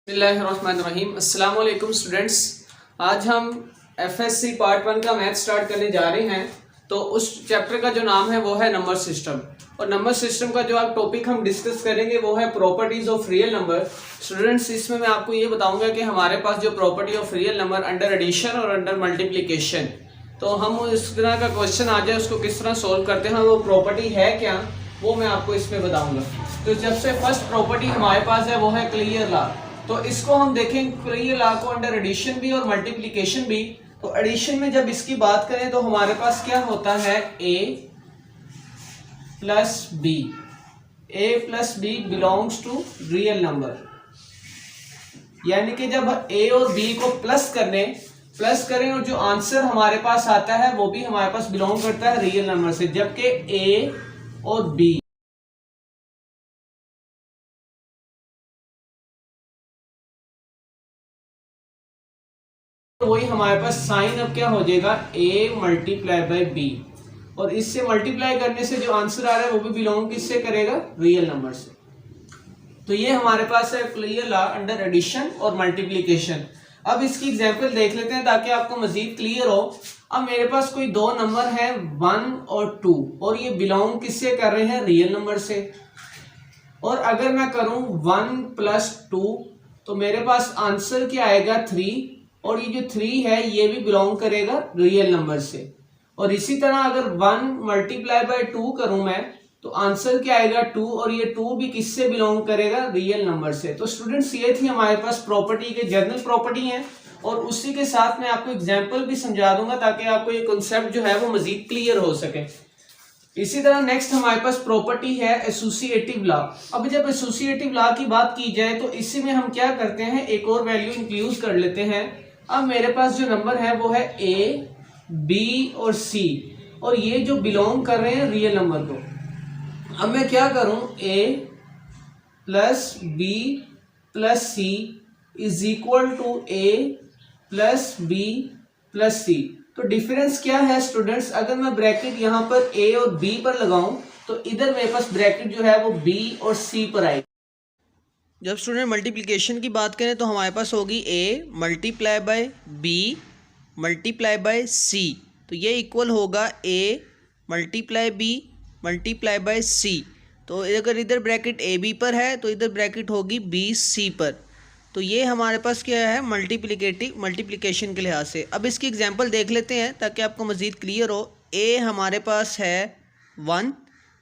बिस्मिल्लाहिर्रहमानिर्रहीम। अस्सलाम वालेकुम स्टूडेंट्स। आज हम एफएससी पार्ट 1 का मैथ स्टार्ट करने जा रहे हैं। तो उस चैप्टर का जो नाम है वो है नंबर सिस्टम, और नंबर सिस्टम का जो आप टॉपिक हम डिस्कस करेंगे वो है properties of real number. Students, इसमें मैं आपको ये बताऊंगा कि हमारे पास जो property of real number under addition और अंडर मल्टीप्लिकेशन, तो हम इस तरह का क्वेश्चन आ जाए उसको किस तरह सोल्व करते हैं, वो प्रॉपर्टी है क्या वो मैं आपको इसमें बताऊंगा। तो जब से फर्स्ट प्रॉपर्टी हमारे पास है वो है क्लियर लॉ। तो इसको हम देखें क्लियर लॉ को अंडर एडिशन भी और मल्टीप्लिकेशन भी। तो एडिशन में जब इसकी बात करें तो हमारे पास क्या होता है, a plus b. a plus b belongs to real number, यानी कि जब a और b को प्लस करें और जो आंसर हमारे पास आता है वो भी हमारे पास बिलोंग करता है रियल नंबर से, जबकि a और b तो वही हमारे पास साइन अब क्या हो जाएगा, a मल्टीप्लाई बाई बी, और इससे मल्टीप्लाई करने से जो आंसर आ रहा है वो भी बिलोंग किससे करेगा, रियल नंबर से। तो ये हमारे पास है क्लियर लॉ अंडर एडिशन और मल्टीप्लिकेशन। अब इसकी एग्जांपल देख लेते हैं ताकि आपको मजीद क्लियर हो। अब मेरे पास कोई दो नंबर है 1 और 2, और ये बिलोंग किससे कर रहे हैं, रियल नंबर से। और अगर मैं करूं 1 प्लस 2 तो मेरे पास आंसर क्या आएगा, 3, और ये जो 3 है ये भी बिलोंग करेगा रियल नंबर से। और इसी तरह अगर 1 मल्टीप्लाई बाय 2 करूं मैं तो आंसर क्या आएगा, 2, और ये 2 भी किससे बिलोंग करेगा, रियल नंबर से। तो स्टूडेंट्स, ये थी हमारे पास प्रॉपर्टी के जनरल प्रॉपर्टी है, और उसी के साथ मैं आपको एग्जाम्पल भी समझा दूंगा ताकि आपको ये कॉन्सेप्ट जो है वो मजीद क्लियर हो सके। इसी तरह नेक्स्ट हमारे पास प्रॉपर्टी है एसोसिएटिव लॉ। अब जब एसोसिएटिव लॉ की बात की जाए तो इसी में हम क्या करते हैं, एक और वैल्यू इंक्लूड कर लेते हैं। अब मेरे पास जो नंबर है वो है a, b और c, और ये जो बिलोंग कर रहे हैं रियल नंबर को। अब मैं क्या करूं, a plus b plus c is equal to a plus b plus c। तो डिफरेंस क्या है स्टूडेंट्स, अगर मैं ब्रैकेट यहाँ पर a और b पर लगाऊं तो इधर मेरे पास ब्रैकेट जो है वो b और c पर आएगी। जब स्टूडेंट मल्टीप्लिकेशन की बात करें तो हमारे पास होगी a multiply by b multiply by c, तो ये इक्वल होगा a multiply b multiply by c। तो अगर इधर ब्रैकेट ए बी पर है तो इधर ब्रैकेट होगी बी सी पर। तो ये हमारे पास क्या है, मल्टीप्लिकेशन के लिहाज से। अब इसकी एग्जांपल देख लेते हैं ताकि आपको मज़ीद क्लियर हो। a हमारे पास है 1,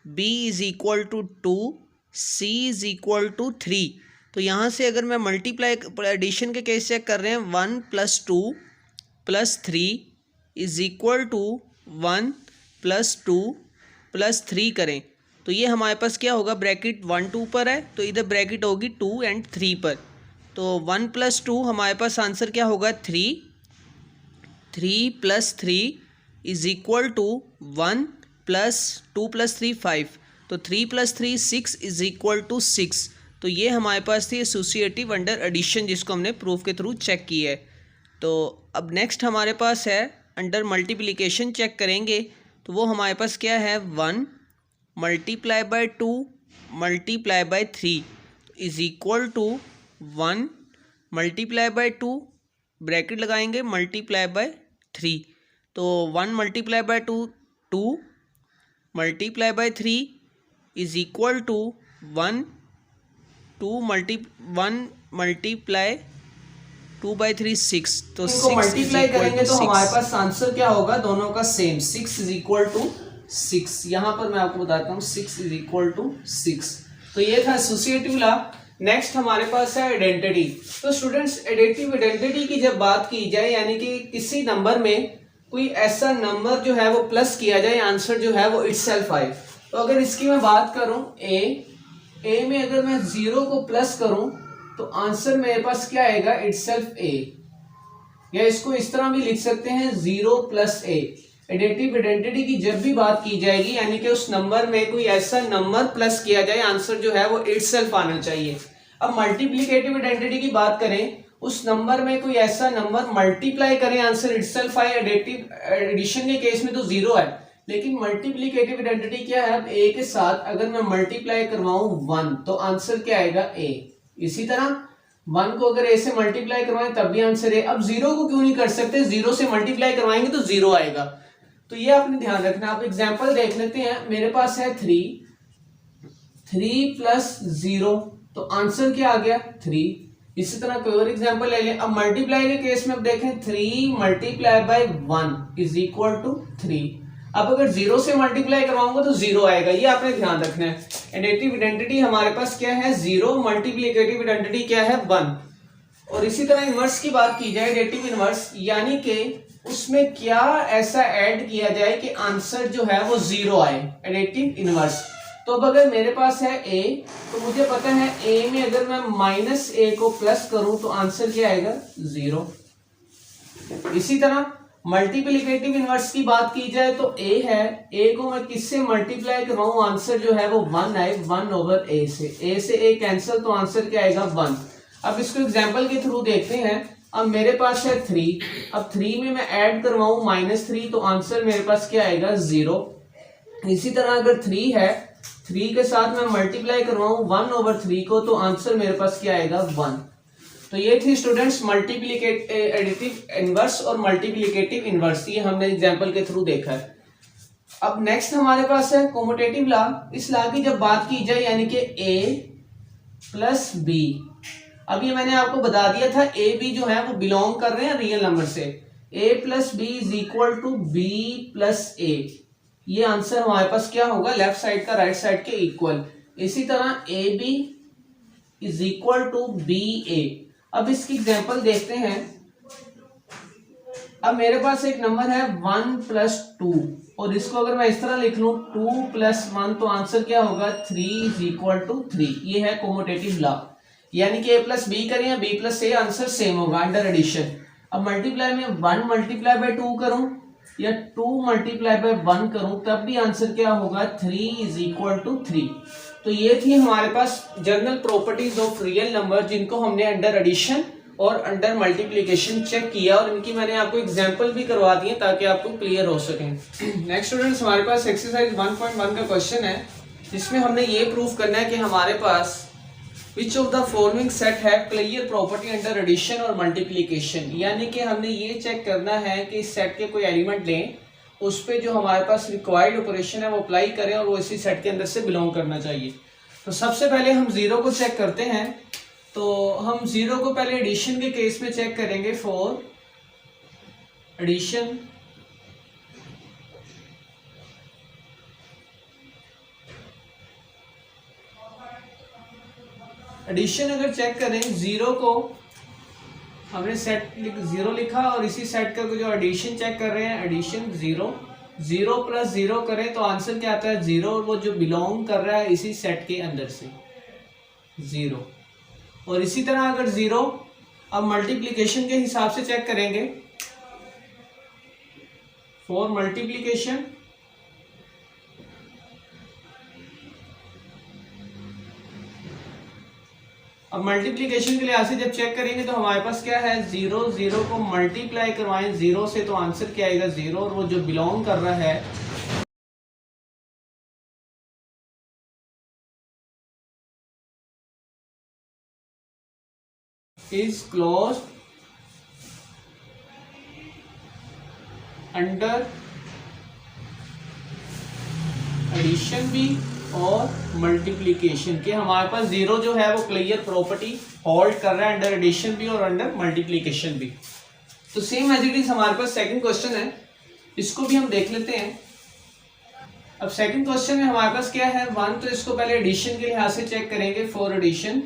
b is equal to 2, c is equal to 3। तो यहाँ से अगर मैं मल्टीप्लाई एडिशन के केस चेक कर रहे हैं, 1 plus 2 plus 3 is equal to 1 plus 2 plus 3 करें तो ये हमारे पास क्या होगा, ब्रैकेट 1 2 पर है तो इधर ब्रैकेट होगी 2 एंड 3 पर। तो 1 प्लस 2 हमारे पास आंसर क्या होगा, 3 plus 3 is equal to 1 plus 2 plus 3 5। तो 3 प्लस 3 6 इज़ इक्वल टू 6। तो ये हमारे पास थी एसोसिएटिव अंडर एडिशन, जिसको हमने प्रूफ के थ्रू चेक की है। तो अब नेक्स्ट हमारे पास है अंडर मल्टीप्लिकेशन चेक करेंगे तो वो हमारे पास क्या है, 1 multiply by 2 multiply by 3 is equal to 1 multiply by 2 bracket लगाएंगे मल्टीप्लाई बाय 3। तो 1 multiply by 2 2 multiply by 3 is equal to 1 multiply 2 by 3 6। तो इनको मल्टीप्लाई करेंगे तो हमारे पास आंसर क्या होगा, दोनों का सेम, 6 इज इक्वल टू 6। यहाँ पर मैं आपको बताता हूँ 6 इज इक्वल टू 6। तो ये था एसोसिएटिव लॉ। नेक्स्ट हमारे पास है आइडेंटिटी। तो स्टूडेंट्स, आइडेंटिटी की जब बात की जाए, यानी कि किसी नंबर में कोई ऐसा नंबर जो है वो प्लस किया जाए, आंसर जो है वो इटसेल्फ आए। तो अगर इसकी मैं बात करूं, a में अगर मैं 0 को प्लस करूं तो आंसर मेरे पास क्या आएगा, इटसेल्फ a, या इसको इस तरह भी लिख सकते हैं 0 प्लस a। आइडेंटिटी की जब भी बात की जाएगी, यानी कि उस नंबर में कोई ऐसा नंबर प्लस किया जाए, आंसर जो है वो इटसेल्फ आना चाहिए। अब मल्टीप्लिकेटिव आइडेंटिटी की बात करें, उस नंबर में कोई ऐसा नंबर मल्टीप्लाई करें, आंसर इटसेल्फ आए। एडिशन के केस में तो 0 है, लेकिन मल्टीप्लिकेटिव आइडेंटिटी क्या है, अब a के साथ अगर मैं मल्टीप्लाई करवाऊं 1 तो आंसर क्या आएगा, a। इसी तरह 1 को अगर a से मल्टीप्लाई करवाएं तब भी आंसर है। अब 0 को क्यों नहीं कर सकते, 0 से मल्टीप्लाई करवाएंगे तो 0 आएगा। तो ये आपने ध्यान रखना। आप एग्जांपल देख लेते हैं, मेरे पास है 3 प्लस 0, तो आंसर क्या आ गया 3। इसी तरह कोई और एग्जांपल ले लें। अब मल्टीप्लाई के केस में अब देखें 3 multiply by 1 is equal to 3। अब अगर 0 से मल्टीप्लाई करवाऊंगा तो 0 आएगा, ये आपने ध्यान रखना है। एडिटिव आइडेंटिटी हमारे पास क्या है 0, मल्टीप्लिकेटिव आइडेंटिटी क्या है 1। और इसी तरह इनवर्स की बात की जाए, एडिटिव इनवर्स, यानी कि उसमें क्या ऐसा ऐड किया जाए कि आंसर जो है वो 0 आए, एडिटिव इनवर्स। तो अब अगर मेरे पास है a, तो मुझे पता है a में अगर मैं माइनस a को प्लस करूं तो आंसर क्या आएगा 0। इसी तरह मल्टीप्लिकेटिव इनवर्स की बात की जाए तो a है, a को मैं किससे मल्टीप्लाई करवाऊं आंसर जो है वो 1 आए, 1 ओवर a से a कैंसिल, तो आंसर क्या आएगा 1। अब इसको एग्जांपल के थ्रू देखते हैं। अब मेरे पास है 3, अब 3 में मैं ऐड करवाऊं -3 तो आंसर मेरे पास क्या आएगा 0। इसी तरह अगर 3 है, 3 के साथ मैं मल्टीप्लाई करवाऊं 1 ओवर 3 को, तो आंसर मेरे पास क्या आएगा 1। तो ये थी स्टूडेंट्स एडिटिव इनवर्स और मल्टीप्लिकेटिव इनवर्स, ये हमने एग्जांपल के थ्रू देखा है। अब नेक्स्ट हमारे पास है कॉम्यूटेटिव लॉ। इस लॉ की जब बात की जाए यानी कि a प्लस बी, अब ये मैंने आपको बता दिया था a b जो है वो बिलोंग कर रहे हैं रियल नंबर से। a plus B is equal to B plus A, ये आंसर हमारे पास क्या होगा लेफ्ट साइड का राइट साइड के इक्वल। इसी तरह A B is equal to B A. अब इसकी एग्जांपल देखते हैं। अब मेरे पास एक नंबर है 1 प्लस 2, और इसको अगर मैं इस तरह लिख लूं 2 प्लस 1 तो आंसर क्या होगा 3 इज इक्वल टू 3। ये है कॉम्यूटेटिव लॉ, यानी कि a प्लस बी करें या b प्लस ए, आंसर सेम होगा अंडर एडिशन। अब मल्टीप्लाई में 1 मल्टीप्लाई बाय 2 करूं या 2 मल्टीप्लाई बाय 1 करूं तब भी आंसर क्या होगा 3 इज इक्वल टू 3। तो ये थी हमारे पास general properties of real number, जिनको हमने अंडर एडिशन और अंडर मल्टीप्लिकेशन चेक किया, और इनकी मैंने आपको एग्जांपल भी करवा दिए ताकि आपको क्लियर हो सके। नेक्स्ट स्टूडेंट्स, हमारे पास एक्सरसाइज 1.1 का क्वेश्चन है, जिसमें हमने ये प्रूफ करना है कि हमारे पास Which of the following set have clear property under addition और multiplication, यानी कि हमने ये चेक करना है कि इस सेट के कोई एलिमेंट लें, उस पे जो हमारे पास रिक्वायर्ड ऑपरेशन है वो अप्लाई करें और वो इसी सेट के अंदर से बिलोंग करना चाहिए। तो सबसे पहले हम 0 को चेक करते हैं। तो हम 0 को पहले एडिशन के केस में चेक करेंगे। फॉर एडिशन एडिशन अगर चेक करें 0 को, हमने सेट 0 लिखा और इसी सेट का जो एडिशन चेक कर रहे हैं, एडिशन 0 प्लस 0 करें तो आंसर क्या आता है 0, और वो जो बिलोंग कर रहा है इसी सेट के अंदर से 0। और इसी तरह अगर 0 अब मल्टीप्लिकेशन के हिसाब से चेक करेंगे। फॉर मल्टीप्लिकेशन अब मल्टीप्लिकेशन के लिहाज से जब चेक करेंगे तो हमारे पास क्या है 0 को मल्टीप्लाई करवाएं 0 से तो आंसर क्या आएगा 0, और वो जो बिलोंग कर रहा है इज क्लोज अंडर एडिशन भी और मल्टीप्लिकेशन के। हमारे पास 0 जो है वो क्लियर प्रॉपर्टी होल्ड कर रहा है अंडर एडिशन भी और अंडर मल्टीप्लिकेशन भी। तो सेम एज इट इज हमारे पास सेकंड क्वेश्चन है, इसको भी हम देख लेते हैं। अब सेकंड क्वेश्चन में हमारे पास क्या है 1, तो इसको पहले एडिशन के लिहाज से चेक करेंगे। फॉर एडिशन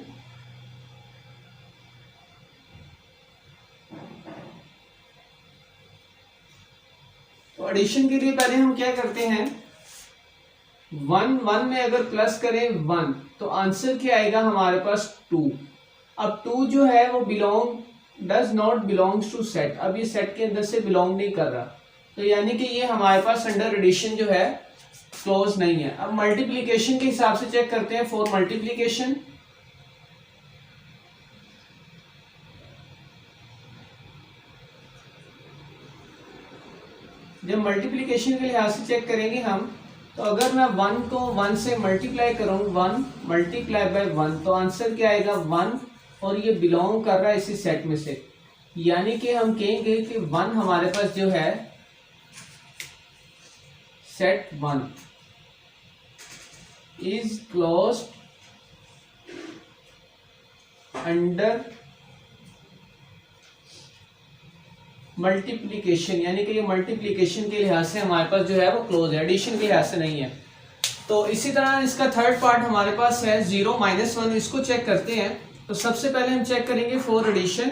तो एडिशन के लिए पहले हम क्या करते हैं 1 में अगर प्लस करें 1 तो आंसर क्या आएगा हमारे पास 2। अब 2 जो है वो does not belongs to set, अब ये सेट के अंदर से बिलोंग नहीं कर रहा, तो यानी कि ये हमारे पास अंडर एडिशन जो है क्लोज नहीं है। अब मल्टीप्लिकेशन के हिसाब से चेक करते हैं। फॉर मल्टीप्लिकेशन जब मल्टीप्लिकेशन के लिहाज से चेक करेंगे हम, तो अगर मैं 1 को 1 से मल्टीप्लाई करूँ 1 मल्टीप्लाई बाय 1 तो आंसर क्या आएगा 1, और ये बिलोंग कर रहा है इसी सेट में से, यानी कि हम कहेंगे कि 1 हमारे पास जो है set 1 is closed under multiplication, यानी कि ये मल्टीप्लीकेशन के लिहाज से हमारे पास जो है वो क्लोज है, एडिशन के लिहाज से नहीं है। तो इसी तरह इसका थर्ड पार्ट हमारे पास है 0 -1, इसको चेक करते हैं। तो सबसे पहले हम चेक करेंगे फॉर एडिशन।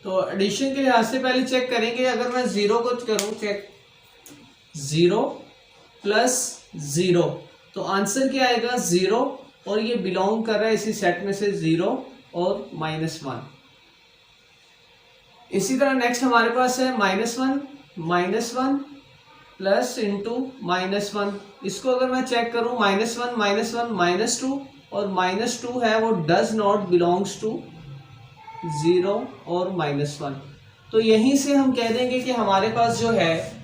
तो एडिशन के लिहाज से पहले चेक करेंगे, अगर मैं 0 को करूं चेक 0 + 0 तो आंसर क्या आएगा 0, और ये बिलोंग कर रहा है इसी सेट में से 0 और -1। इसी तरह नेक्स्ट हमारे पास है -1 प्लस इंटू -1। इसको अगर मैं चेक करूं -1 -2 और -2 है वो डज नॉट बिलोंग्स टू 0 और -1। तो यहीं से हम कह देंगे कि हमारे पास जो है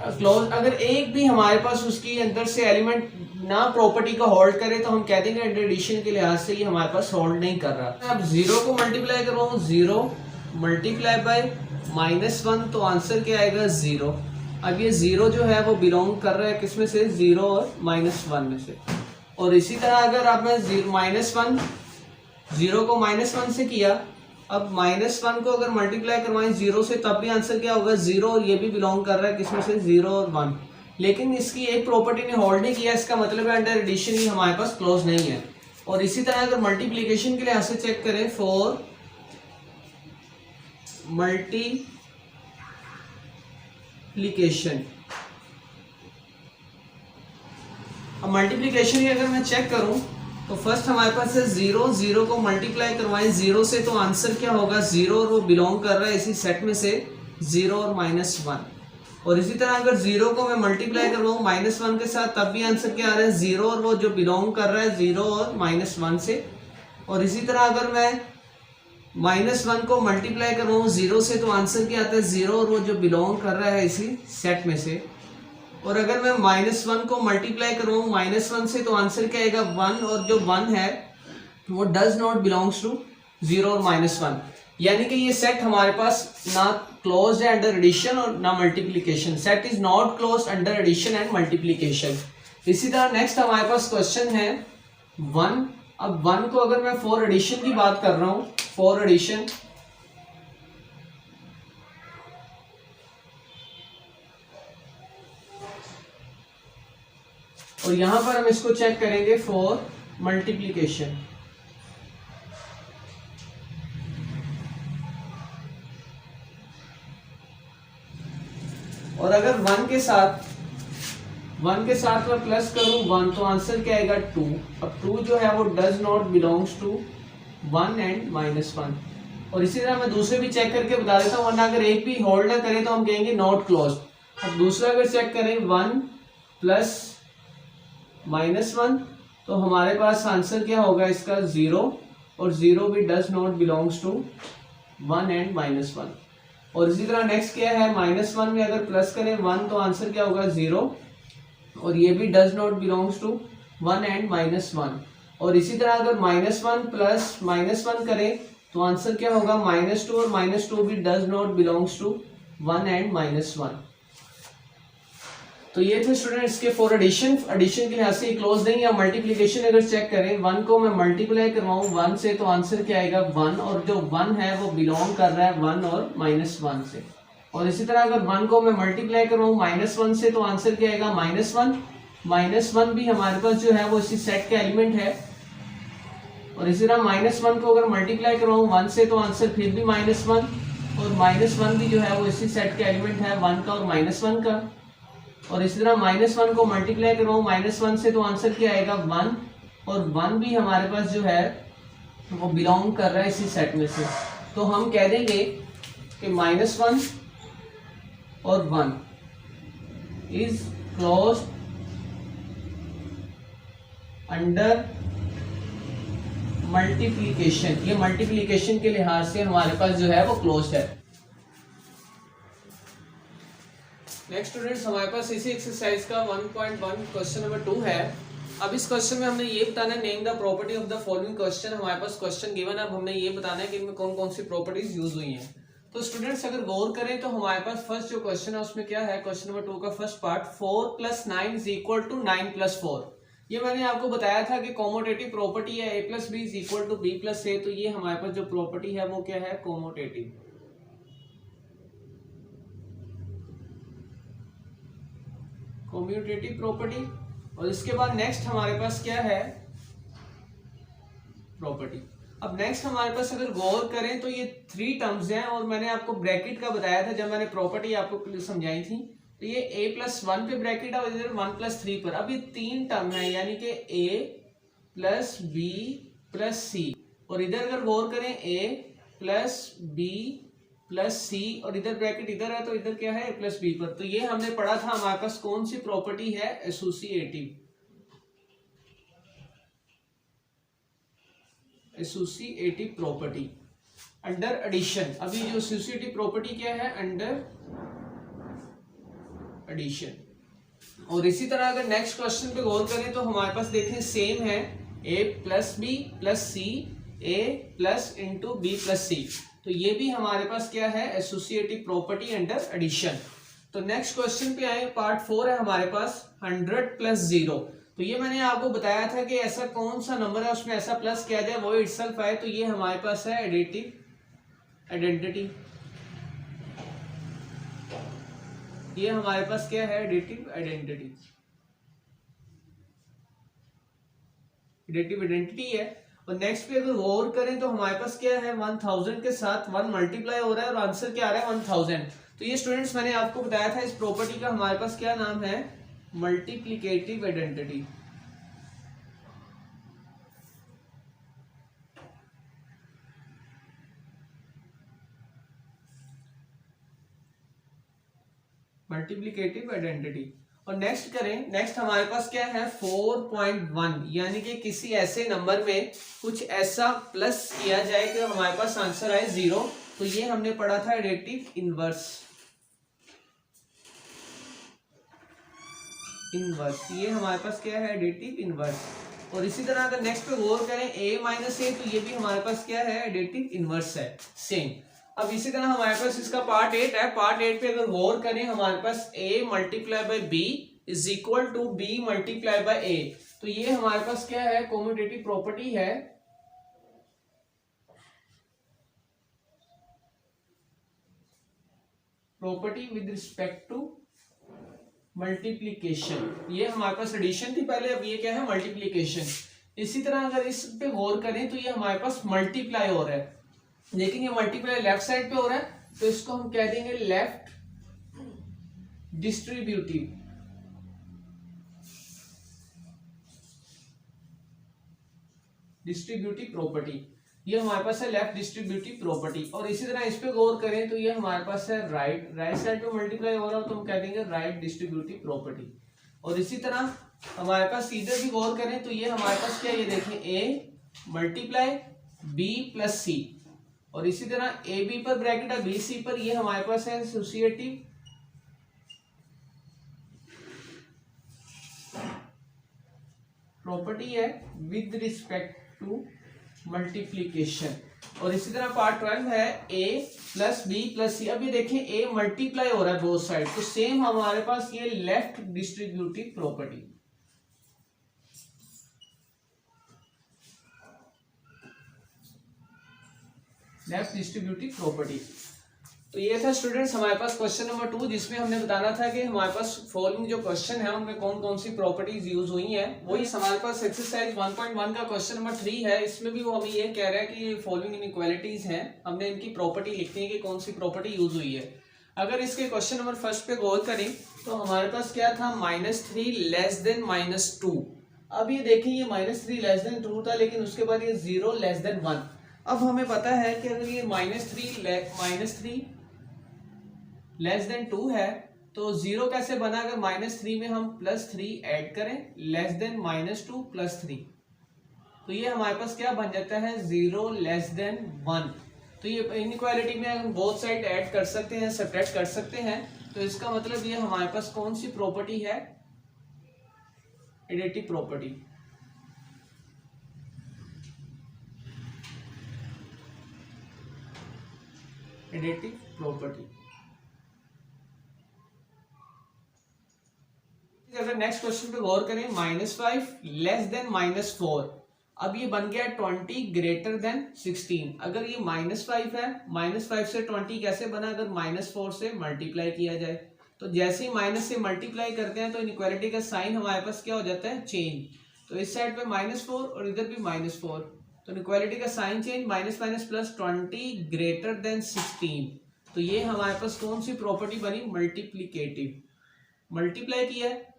क्लोज, अगर एक भी हमारे पास उसकी अंदर से एलिमेंट ना प्रॉपर्टी को होल्ड करे तो हम कह देंगे अंडर एडिशन के लिहाज से ये हमारे पास होल्ड नहीं कर रहा। अब 0 को मल्टीप्लाई करवाऊं 0 मल्टीप्लाई बाय -1 तो आंसर क्या आएगा 0। अब ये 0 जो है वो बिलोंग कर रहा है किसमें से 0 और -1 में से। और इसी तरह अगर अब मैं 0 को -1 से किया, अब -1 को अगर मल्टीप्लाई करवाएं 0 से तब भी आंसर क्या होगा 0, और ये भी बिलोंग कर रहा है किसमें से 0 और 1। लेकिन इसकी एक प्रॉपर्टी ने होल्ड नहीं किया, इसका मतलब है अंडर एडिशन ही हमारे पास क्लोज नहीं है। और इसी तरह अगर मल्टीप्लिकेशन के लिहाज से चेक करें फॉर मल्टीप्लिकेशन, अब मल्टीप्लिकेशन ही अगर मैं चेक करूं तो फर्स्ट हमारे पास है 0 को मल्टीप्लाई करवाएं 0 से तो आंसर क्या होगा 0, और वो बिलोंग कर रहा है इसी सेट में से 0 और -1। और इसी तरह अगर 0 को मैं मल्टीप्लाई करवाऊं -1 के साथ तब भी आंसर क्या आ रहा है 0, और वो जो बिलोंग कर रहा है 0 और -1 से। और इसी तरह अगर मैं -1 को मल्टीप्लाई करवाऊं 0 से तो आंसर क्या आता है 0, और वो जो बिलोंग कर रहा है इसी सेट में से। और अगर मैं -1 को मल्टीप्लाई करवाऊं -1 से तो आंसर क्या आएगा 1, और जो 1 है वो डज नॉट बिलोंग्स टू 0 और -1, यानी कि ये सेट हमारे पास ना क्लोज्ड है अंडर एडिशन और ना multiplication. Set is not closed under addition and multiplication. इसी तरह नेक्स्ट हमारे पास क्वेश्चन है 1। अब 1 को अगर मैं फॉर एडिशन की बात कर रहा हूं, फॉर एडिशन, और यहां पर हम इसको चेक करेंगे फॉर मल्टीप्लिकेशन। और अगर 1 के साथ मैं प्लस करूं 1 तो आंसर क्या आएगा 2। अब 2 जो है वो does not belongs to 1 and -1। और इसी तरह मैं दूसरे भी चेक करके बता देता हूं, वरना अगर एक भी होल्ड ना करे तो हम कहेंगे नॉट क्लोज्ड। अब दूसरा अगर चेक करें 1 + -1 तो हमारे पास आंसर क्या होगा इसका 0, और 0 भी does not belongs to 1 and -1। और इसी तरह नेक्स्ट क्या है -1 में अगर प्लस करें 1 तो आंसर क्या होगा 0, और ये भी does not belongs to 1 and -1। और इसी तरह अगर -1 + -1 करें तो आंसर क्या होगा -2, और -2 भी does not belongs to 1 and -1। तो ये थे स्टूडेंट इसके फॉर एडिशन के लिहाज से क्लोज नहीं है। मल्टीप्लिकेशन अगर चेक करें 1 को मैं मल्टीप्लाई करवाऊं 1 से तो आंसर क्या आएगा 1, और जो 1 है वो बिलोंग कर रहा है 1 और -1 से। और इसी तरह अगर 1 को मैं मल्टीप्लाई करवाऊं -1 से तो आंसर क्या आएगा -1 भी हमारे पास जो है वो इसी सेट का एलिमेंट है। और इसी तरह -1 को अगर मल्टीप्लाई करवाऊं 1 से तो आंसर फिर भी -1, और -1 भी जो है वो इसी सेट का एलिमेंट है 1 का और -1 का। और इसी तरह -1 को मल्टीप्लाई करवाऊं -1 से तो आंसर क्या आएगा 1, और 1 भी हमारे पास जो है वो बिलोंग कर रहा है इसी सेट में से। तो हम कह देंगे कि -1 और 1 इज क्लोज अंडर मल्टीप्लिकेशन। ये मल्टीप्लिकेशन के लिहाज से हमारे पास जो है वो क्लोज है। नेक्स्ट स्टूडेंट्स हमारे पास इसी एक्सरसाइज का 1.1 क्वेश्चन नंबर 2 है। अब इस क्वेश्चन में हमने ये बताना है, name the property of the following question. हमारे पास क्वेश्चन गिवन है, अब हमने ये बताना है कि इनमें कौन कौन सी प्रॉपर्टीज यूज हुई हैं। तो स्टूडेंट्स अगर गौर करें तो हमारे पास फर्स्ट जो क्वेश्चन है उसमें क्या है, क्वेश्चन नंबर 2 का फर्स्ट पार्ट, 4 + 9 = 9 + 4। ये मैंने आपको बताया था कि कॉमोटेटिव प्रॉपर्टी है a + b = b + a। तो ये हमारे पास जो प्रॉपर्टी है वो क्या है, कॉमोटेटिव। Commutative property. और इसके बाद नेक्स्ट हमारे पास क्या है, प्रॉपर्टी। अब नेक्स्ट हमारे पास अगर गौर करें तो ये 3 टर्म्स हैं, और मैंने आपको ब्रैकेट का बताया था जब मैंने प्रॉपर्टी आपको समझाई थी। तो ये a + 1 पे ब्रैकेट है और इधर 1 + 3 पर। अब ये 3 टर्म है, यानी कि a + b + c, और इधर अगर गौर करें a + b + c, और इधर ब्रैकेट इधर है तो इधर क्या है, a + b पर। तो ये हमने पढ़ा था हमारे पास कौन सी प्रॉपर्टी है, associative. Associative property under addition. अभी जो एसोसिएटिव प्रॉपर्टी क्या है, अंडर एडिशन। और इसी तरह अगर नेक्स्ट क्वेश्चन पे गौर करें तो हमारे पास देखें सेम है, a + b + c, a + b + c। तो ये भी हमारे पास क्या है, एसोसिएटिव प्रॉपर्टी अंडर एडिशन। तो नेक्स्ट क्वेश्चन पे आए, पार्ट 4 है हमारे पास, 100 + 0। तो ये मैंने आपको बताया था कि ऐसा कौन सा नंबर है उसमें ऐसा प्लस किया जाए वो इटसेल्फ आए। तो ये हमारे पास है एडिटिव आइडेंटिटी। ये हमारे पास क्या है, एडिटिव आइडेंटिटी। एडिटिव आइडेंटिटी है। और नेक्स्ट पे अगर गौर करें तो हमारे पास क्या है, 1000 के साथ 1 मल्टीप्लाई हो रहा है और आंसर क्या आ रहा है, 1000। तो ये स्टूडेंट्स मैंने आपको बताया था इस प्रॉपर्टी का हमारे पास क्या नाम है, मल्टीप्लिकेटिव आइडेंटिटी। Multiplicative identity. और नेक्स्ट करें, नेक्स्ट हमारे पास क्या है, 4.1, यानी कि किसी ऐसे नंबर में कुछ ऐसा प्लस किया जाए कि हमारे पास आंसर आए 0। तो ये हमने पढ़ा था एडिटिव इनवर्स। ये हमारे पास क्या है, एडिटिव इनवर्स। और इसी तरह अगर नेक्स्ट पे गौर करें a - a, तो ये भी हमारे पास क्या है, एडिटिव इनवर्स है, सेम। अब इसी तरह हमारे पास इसका पार्ट 8 है। पार्ट 8 पे अगर गौर करें हमारे पास a × b = b × a। तो ये हमारे पास क्या है, कॉम्यूटेटिव प्रॉपर्टी है। Property with respect to multiplication. ये हमारे पास एडिशन थी पहले, अब ये क्या है, मल्टीप्लीकेशन। इसी तरह अगर इस पे गौर करें तो ये हमारे पास मल्टीप्लाई हो रहा है, लेकिन ये मल्टीप्लाई लेफ्ट साइड पे हो रहा है, तो इसको हम कह देंगे लेफ्ट डिस्ट्रीब्यूटिव। डिस्ट्रीब्यूटिव प्रॉपर्टी, ये हमारे पास है लेफ्ट डिस्ट्रीब्यूटिव प्रॉपर्टी। और इसी तरह इस पे गौर करें तो ये हमारे पास है राइट साइड पे मल्टीप्लाई हो रहा हो तो हम कह देंगे राइट डिस्ट्रीब्यूटिव प्रॉपर्टी। और इसी तरह हमारे पास सीधे भी गौर करें तो ये हमारे पास क्या, ये देखें a × b + c, और इसी तरह ए बी पर ब्रैकेट है, बी सी पर, ये हमारे पास है एसोसिएटिव प्रॉपर्टी है विद रिस्पेक्ट टू मल्टीप्लीकेशन। और इसी तरह पार्ट 12 है a + b + c। अब ये देखें a मल्टीप्लाई हो रहा है बोथ साइड, तो सेम हमारे पास ये left distributive property. Left distributive property. तो ये था स्टूडेंट्स हमारे पास क्वेश्चन नंबर 2, जिसमें हमने बताना था कि हमारे पास फॉलोइंग जो क्वेश्चन है उनमें कौन कौन सी प्रॉपर्टीज यूज हुई हैं। वही हमारे पास एक्सरसाइज 1.1 का क्वेश्चन नंबर 3 है। इसमें भी वो हमें ये कह रहा है कि ये फॉलोइंग इनइक्वालिटीज हैं, हमने इनकी प्रॉपर्टी लिखनी है कि कौन सी प्रॉपर्टी यूज हुई है। अगर इसके क्वेश्चन नंबर फर्स्ट पे गौर करें तो हमारे पास क्या था, -3 <- 2। अब ये देखें ये -3 <- 2 था, लेकिन उसके बाद ये 0 < 1। अब हमें पता है कि अगर ये -3 < 2 है तो 0 कैसे बना, अगर -3 में हम +3 ऐड करें <-2 +3, तो ये हमारे पास क्या बन जाता है, 0 < 1। तो ये इनइक्वालिटी में हम बोथ साइड ऐड कर सकते हैं, सब्ट्रैक्ट कर सकते हैं। तो इसका मतलब ये हमारे पास कौन सी प्रॉपर्टी है, एडिटिव प्रॉपर्टी। Additive property. अगर नेक्स्ट क्वेश्चन पे गौर करें, -5 लेस देन -4। अब ये बन गया 20 ग्रेटर देन 16। अगर ये -5 है, -5 से 20 कैसे बना? अगर -4 से मल्टीप्लाई किया जाए, तो जैसे ही माइनस से मल्टीप्लाई करते हैं तो इनइक्वालिटी का साइन हमारे पास क्या हो जाता है? चेंज। तो इस साइड पे -4 और इधर भी -4, तो इनइक्वालिटी का sign change, minus minus plus, 20 greater than 16। तो ये हमारे पास कौन सी प्रॉपर्टी बनी? मल्टीप्लीकेटिव। मल्टीप्लाई किया है,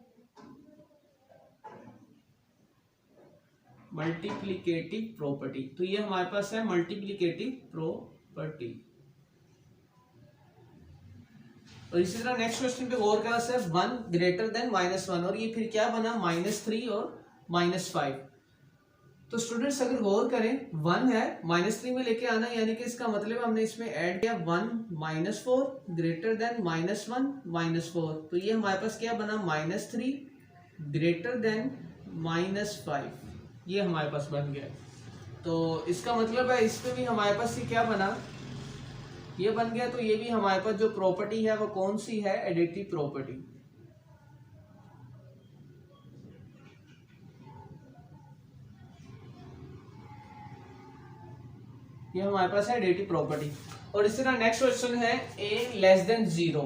मल्टीप्लीकेटिव प्रॉपर्टी। तो ये हमारे पास है मल्टीप्लीकेटिव प्रॉपर्टी। और इसी तरह नेक्स्ट क्वेश्चन पे गौर करा सर, 1 ग्रेटर देन -1, और ये फिर क्या बना? -3 और -5। तो स्टूडेंट्स अगर गौर करें, 1 है, -3 में लेके आना, यानी कि इसका मतलब हमने इसमें ऐड किया 1 -4 ग्रेटर देन -1 -4। तो ये हमारे पास क्या बना? -3 ग्रेटर देन -5। ये हमारे पास बन गया। तो इसका मतलब है इस पे भी हमारे पास ये क्या बना? ये बन गया। तो ये भी हमारे पास जो प्रॉपर्टी है वो कौन सी है? Additive property. ये हमारे पास है एडिटिव प्रॉपर्टी। और इसी तरह नेक्स्ट क्वेश्चन है, a less than 0।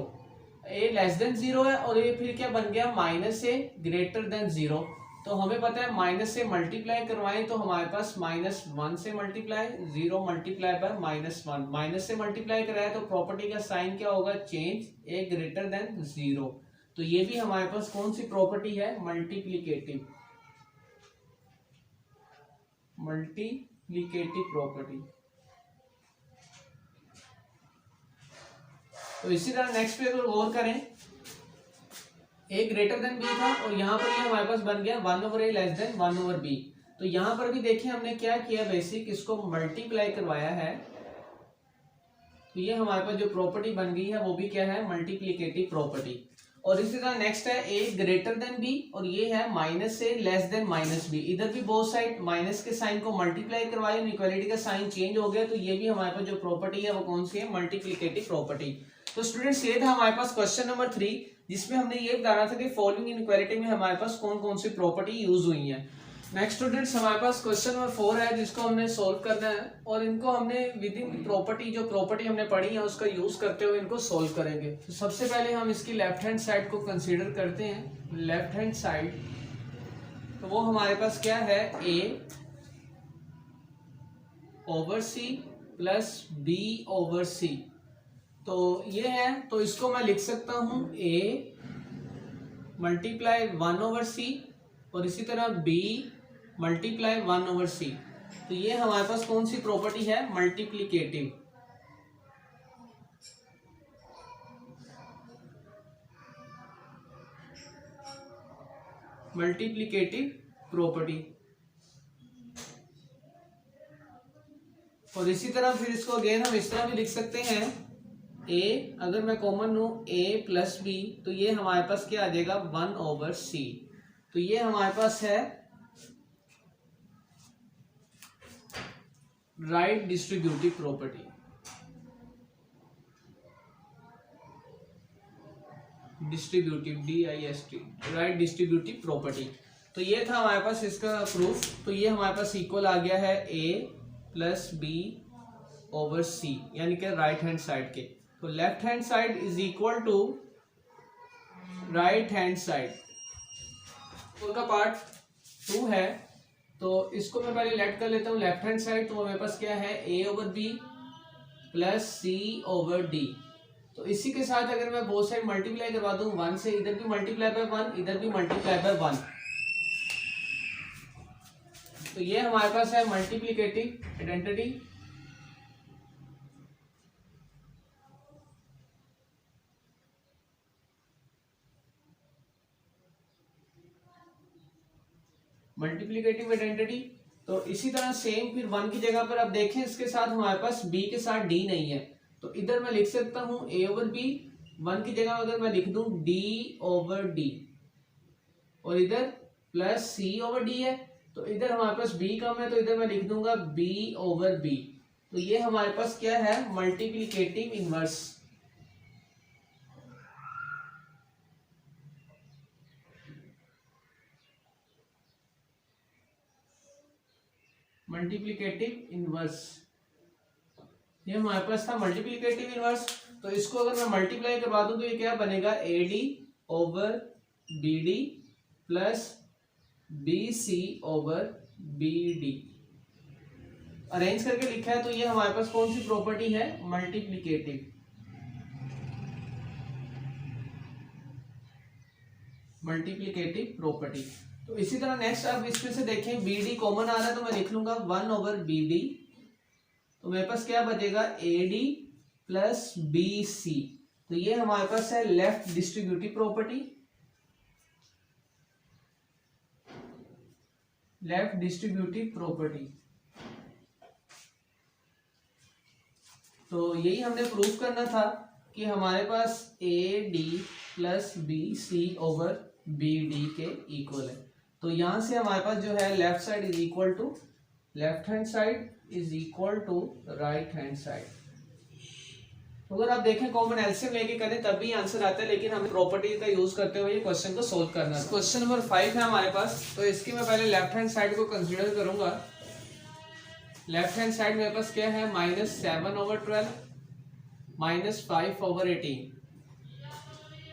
a less than 0 है और ये फिर क्या बन गया? -a greater than 0। तो हमें पता है माइनस से मल्टीप्लाई करवाएं तो हमारे पास -1 से मल्टीप्लाई, 0 मल्टीप्लाई बाय -1, माइनस से मल्टीप्लाई कराए तो प्रॉपर्टी का साइन क्या होगा? Change, a greater than 0। तो ये भी हमारे पास कौन सी प्रॉपर्टी है? मल्टीप्लीकेटिव। Multiplicative property. तो इसी तरह नेक्स्ट पे अगर गौर करें, a ग्रेटर देन b था और यहाँ पर ये हमारे पास बन गया 1/a लेस देन 1/b। तो यहाँ पर भी देखिए हमने क्या किया, बेसिक इसको मल्टीप्लाई करवाया है। तो ये हमारे पास जो प्रॉपर्टी बन गई है वो भी क्या है? Multiplicative property. और इसी तरह नेक्स्ट है a ग्रेटर देन b और ये है -a लेस देन -b। इधर भी बोथ साइड माइनस के साइन को मल्टीप्लाई करवाए, इक्वालिटी का साइन चेंज हो गया। तो ये भी हमारे पास जो प्रॉपर्टी है वो कौन सी है? Multiplicative property. तो स्टूडेंट्स ये था हमारे पास क्वेश्चन नंबर 3, जिसमें हमने ये बताना था कि फॉलोइंग इनइक्वालिटी में हमारे पास कौन कौन सी प्रॉपर्टी यूज हुई है। नेक्स्ट स्टूडेंट्स हमारे पास क्वेश्चन नंबर 4 है, जिसको हमने सोल्व करना है और इनको हमने विद इन प्रॉपर्टी, जो प्रॉपर्टी हमने पढ़ी है उसका यूज करते हुए इनको सोल्व करेंगे। तो सबसे पहले हम इसकी लेफ्ट हैंड साइड को कंसीडर करते हैं। लेफ्ट हैंड साइड, तो वो हमारे पास क्या है? a/c plus b/c। तो ये है, तो इसको मैं लिख सकता हूं a मल्टीप्लाई 1/c और इसी तरह b मल्टीप्लाई 1/c। तो ये हमारे पास कौन सी प्रॉपर्टी है? मल्टीप्लीकेटिव। Multiplicative property. और इसी तरह फिर इसको अगेन हम इस तरह भी लिख सकते हैं, a अगर मैं कॉमन लूं a प्लस b, तो ये हमारे पास क्या आ जाएगा? 1/c। तो ये हमारे पास है right distributive property. Distributive, DIST, right distributive property. तो ये था हमारे पास इसका प्रूफ। तो ये हमारे पास इक्वल आ गया है a प्लस b/c, यानी कि राइट हैंड साइड के। तो left hand side is equal to right hand side. का पार्ट 2 है, तो इसको मैं पहले लेट कर लेता हूँ लेफ्ट हैंड साइड। तो मेरे पास क्या है? a/b plus c/d। तो इसी के साथ अगर मैं बोथ साइड मल्टीप्लाई करवा दूं 1 से, इधर भी मल्टीप्लाई बाय 1, इधर भी मल्टीप्लाई बाय 1, तो ये हमारे पास है मल्टीप्लीकेटिव आइडेंटिटी। Multiplicative identity. तो इसी तरह सेम फिर 1 की जगह पर अब देखें, इसके साथ हमारे पास b के साथ d नहीं है, तो इधर मैं लिख सकता हूं a/b। 1 की जगह अगर मैं लिख दूं d/d और इधर प्लस सी ओवर डी है, तो इधर हमारे पास b कम है तो इधर मैं लिख दूंगा b ओवर b। तो ये हमारे पास क्या है, मल्टीप्लिकेटिव इनवर्स। मल्टीप्लिकेटिव इनवर्स ये हमारे पास था मल्टीप्लिकेटिव इनवर्स। तो इसको अगर मैं मल्टीप्लाई करवा दूं तो ये क्या बनेगा, a d over B d plus B C over B d. Arrange करके लिखा है तो ये हमारे पास कौन सी प्रॉपर्टी है, मल्टीप्लिकेटिव। Multiplicative property. तो इसी तरह नेक्स्ट अब इसमें से देखें, बी डी कॉमन आ रहा है तो मैं लिख लूंगा 1 ओवर बी डी। तो मेरे पास क्या बचेगा, A D plus B C. तो ये हमारे पास है left distributive property. Left distributive property. तो यही हमने प्रूव करना था कि हमारे पास A D plus B C over B D के इक्वल है। तो यहां से हमारे पास जो है left side is equal to, left hand side is equal to right hand side. तो अगर आप देखें कॉमन एलसीएम लेके करें तब भी आंसर आता है, लेकिन हमें प्रॉपर्टी का यूज करते हुए ये क्वेश्चन को सोल्व करना है। क्वेश्चन नंबर 5 है हमारे पास। तो इसकी मैं पहले लेफ्ट हैंड साइड को कंसीडर करूंगा। लेफ्ट हैंड साइड मेरे पास क्या है, -7 ओवर 12 -5 ओवर 18।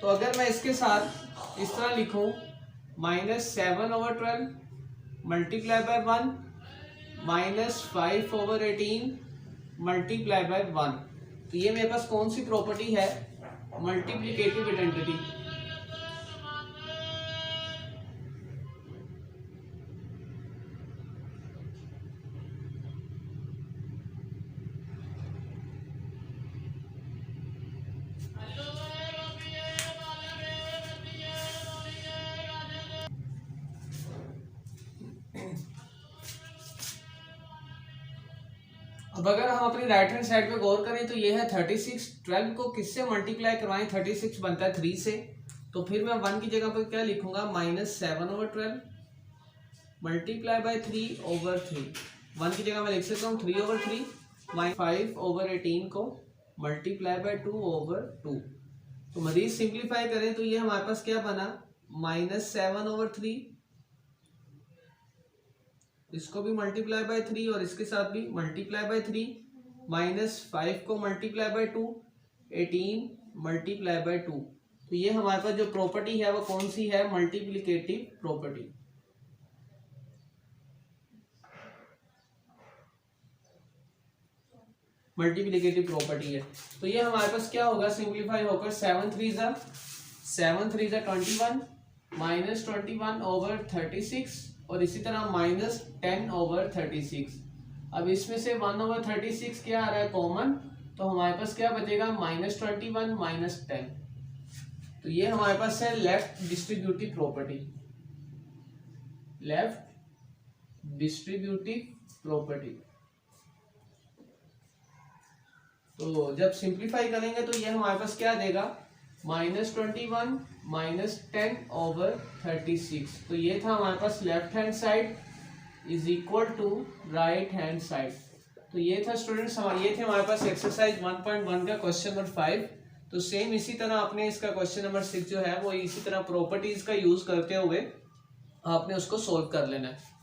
तो अगर मैं इसके साथ इस तरह लिखूं, -7 over 12 multiply by 1 -5 over 18 multiply by 1। तो ये मेरे पास कौन सी प्रॉपर्टी है, मल्टीप्लिकेटिव आइडेंटिटी। अब अगर हम अपनी राइट हैंड साइड पे गौर करें तो ये है 36। 12 को किससे मल्टीप्लाई करवाएं, 36 बनता है 3 से। तो फिर मैं 1 की जगह पर क्या लिखूंगा, -7 ओवर 12 मल्टीप्लाई बाय 3 ओवर 3। 1 की जगह मैं लिख सकता हूँ 3 ओवर 3 -5 ओवर 18 को मल्टीप्लाई बाय 2 ओवर 2। तो मजीद सिंप्लीफाई करें तो ये हमारे पास क्या बना, -7 ओवर 3, इसको भी मल्टीप्लाई बाय 3 और इसके साथ भी मल्टीप्लाई बाय 3, -5 को मल्टीप्लाई बाय 2, 18 मल्टीप्लाई बाय 2। तो ये हमारे पास जो प्रॉपर्टी है वो कौन सी है, मल्टीप्लिकेटिव प्रॉपर्टी। मल्टीप्लिकेटिव प्रॉपर्टी है। तो ये हमारे पास क्या होगा, सिंप्लीफाई होकर 7 3 जा 21 -21 ओवर 36 और इसी तरह -10 ओवर 36। अब इसमें से 1 ओवर 36 क्या आ रहा है, कॉमन। तो हमारे पास क्या बचेगा, -21 -10। तो ये हमारे पास है left distributive property. Left distributive property. तो जब सिंप्लीफाई करेंगे तो ये हमारे पास क्या देगा, -21 -10 ओवर 36। तो ये था हमारे पास left hand side is equal to right hand side. तो ये था स्टूडेंट्स, ये थे हमारे पास एक्सरसाइज 1.1 का क्वेश्चन नंबर 5। तो सेम इसी तरह आपने इसका क्वेश्चन नंबर 6 जो है वो इसी तरह प्रॉपर्टीज का यूज करते हुए आपने उसको सोल्व कर लेना है।